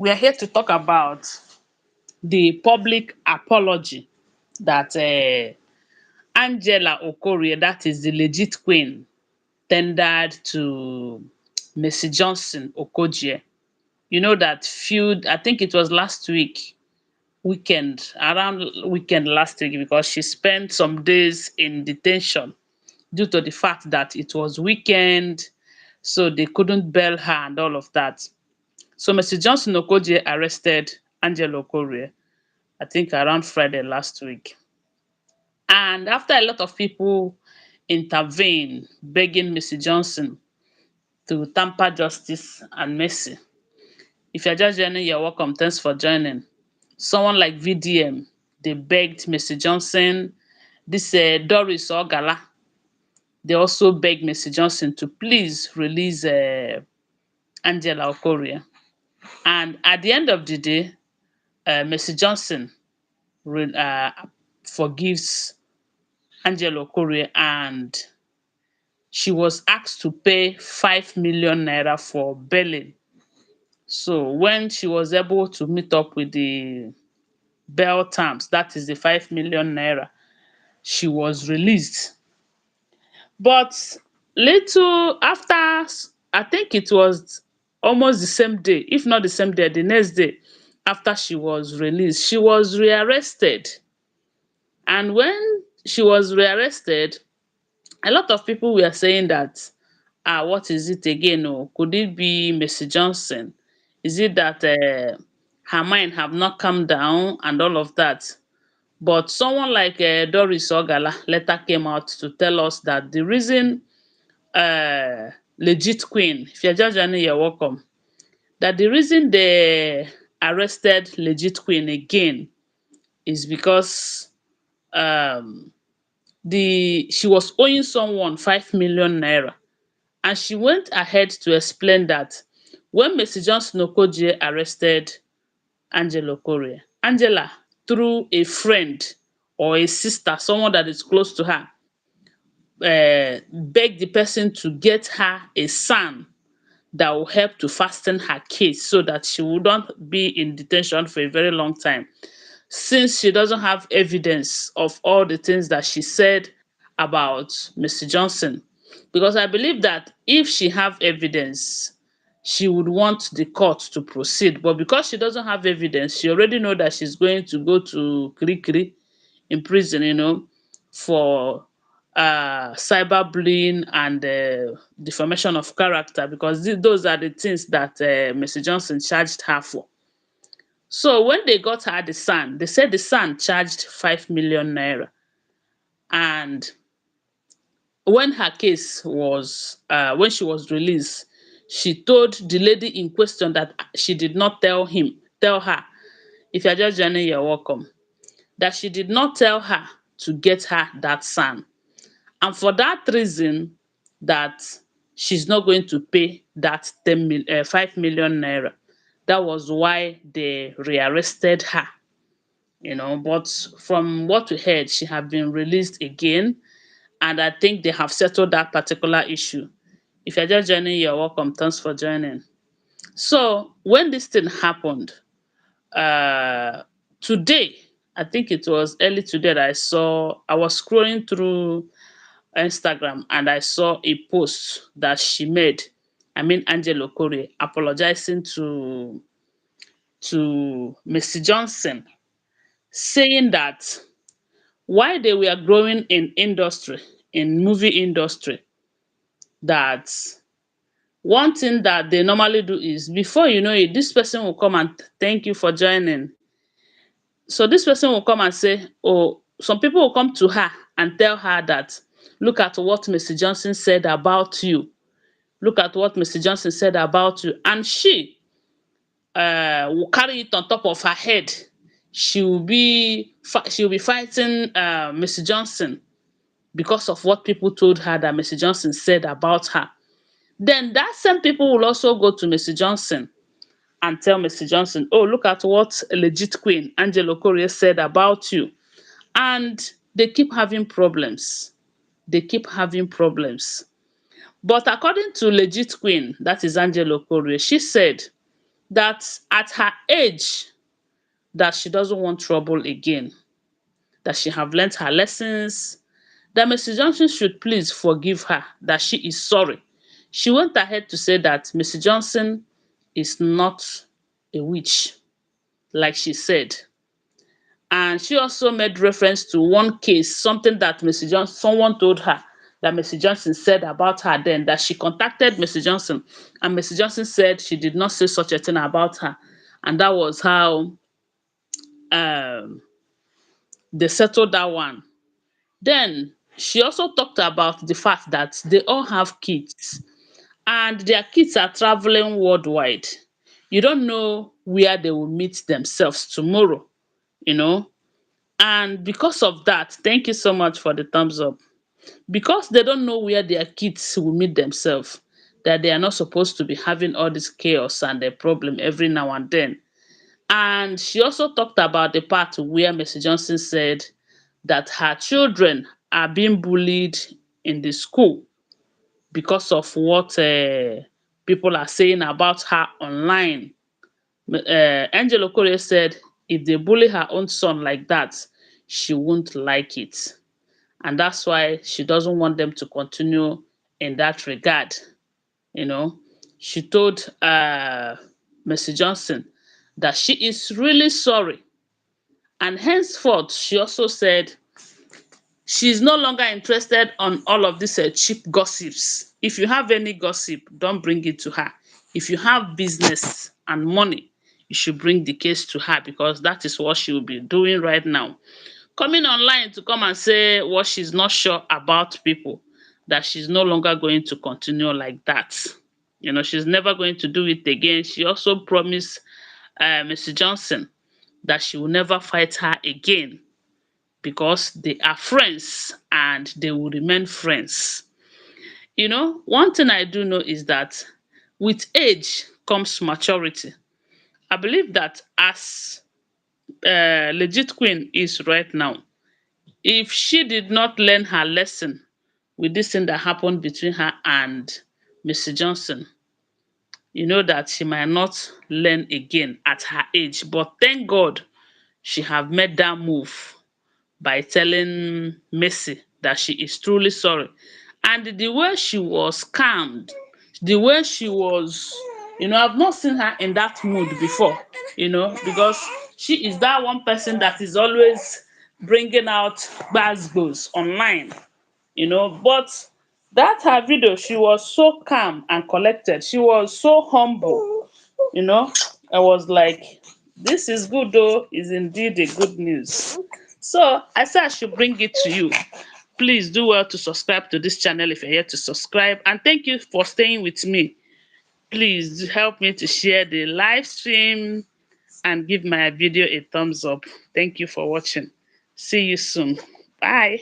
We are here to talk about the public apology that Angela Okorie, that is the legit queen, tendered to Mercy Johnson Okogie. You know that feud, I think it was last around weekend last week, because she spent some days in detention due to the fact that it was weekend, so they couldn't bail her and all of that. So Mercy Johnson Okogie arrested Angela Okorie, I think around Friday last week. And after a lot of people intervene, begging Mercy Johnson to tamper justice and mercy. If you're just joining, you're welcome. Thanks for joining. Someone like VDM, they begged Mercy Johnson. This Doris Ogala, they also begged Mercy Johnson to please release Angela Okorie. And at the end of the day, Mercy Johnson forgives Angela Okorie, and she was asked to pay 5 million naira for bailing. So when she was able to meet up with the bail terms, that is the 5 million naira, she was released. But little after, I think it was almost the same day, if not the same day, the next day after she was released, she was rearrested. And when she was rearrested, a lot of people were saying that, what is it again? Oh, could it be Mercy Johnson? Is it that her mind have not calmed down and all of that? But someone like Doris Ogala later came out to tell us that the reason, legit queen, if you're just joining, you're welcome. That the reason they arrested legit queen again is because um she was owing someone 5 million naira, and she went ahead to explain that when Mercy Johnson Okogie arrested Angela Okorie, Angela, through a friend or a sister, someone that is close to her, begged the person to get her a son that will help to fasten her case so that she wouldn't be in detention for a very long time, since she doesn't have evidence of all the things that she said about Mr. Johnson. Because I believe that if she have evidence, she would want the court to proceed. But because she doesn't have evidence, she already know that she's going to go to Kirikiri in prison, for cyberbullying and defamation of character, because those are the things that Mr. Johnson charged her for. So when they got her the son, they said the son charged 5 million naira. And when her case was, when she was released, she told the lady in question that she did not tell her, if you're just joining, you're welcome, that she did not tell her to get her that son. And for that reason, that she's not going to pay that 5 million naira. That was why they rearrested her. But from what we heard, she have been released again, and I think they have settled that particular issue. If you're just joining, you're welcome. Thanks for joining. So when this thing happened, uh today, I think it was early today, that I was scrolling through Instagram, and I saw a post that she made, I mean Angela Okorie, apologizing to Mr. Johnson, saying that while they were growing in movie industry, that one thing that they normally do is, before you know it, this person will come and thank you for joining. So this person will come and say, oh, some people will come to her and tell her that, look at what Mr. Johnson said about you. Look at what Mr. Johnson said about you. And she will carry it on top of her head. She will be fighting Mr. Johnson because of what people told her that Mr. Johnson said about her. Then that same people will also go to Mr. Johnson and tell Mr. Johnson, oh, look at what a legit queen Angela Okorie said about you. And they keep having problems. They keep having problems. But according to legit queen, that is Angela Okorie, she said that at her age that she doesn't want trouble again, that she have learnt her lessons, that Mrs. Johnson should please forgive her, that she is sorry. She went ahead to say that Mrs. Johnson is not a witch, like she said. And she also made reference to one case, something that Mrs. Johnson, someone told her that Mrs. Johnson said about her then, that she contacted Mrs. Johnson, and Mrs. Johnson said she did not say such a thing about her. And that was how um, they settled that one. Then she also talked about the fact that they all have kids and their kids are traveling worldwide. You don't know where they will meet themselves tomorrow, you know. And because of that, thank you so much for the thumbs up. Because they don't know where their kids will meet themselves, that they are not supposed to be having all this chaos and a problem every now and then. And she also talked about the part where Mercy Johnson said that her children are being bullied in the school because of what people are saying about her online. Angel Okorie said if they bully her own son like that, she won't like it. And that's why she doesn't want them to continue in that regard. You know, she told Mercy Johnson that she is really sorry. And henceforth, she also said she's no longer interested on all of these cheap gossips. If you have any gossip, don't bring it to her. If you have business and money, you should bring the case to her because that is what she will be doing right now. Coming online to come and say what she's not sure about people, that she's no longer going to continue like that. You know, she's never going to do it again. She also promised Mr. Johnson that she will never fight her again because they are friends and they will remain friends. You know, one thing I do know is that with age comes maturity. I believe that as legit queen is right now, if she did not learn her lesson with this thing that happened between her and Mr. Johnson, you know that she might not learn again at her age. But thank God she have made that move by telling Mercy that she is truly sorry. And the way she was calmed, the way she was, I've not seen her in that mood before, because she is that one person that is always bringing out gbas online, but that her video, she was so calm and collected. She was so humble, you know. I was like, this is good though, is indeed a good news. So I said I should bring it to you. Please do well to subscribe to this channel if you're here to subscribe. And thank you for staying with me. Please help me to share the live stream and give my video a thumbs up. Thank you for watching. See you soon. Bye.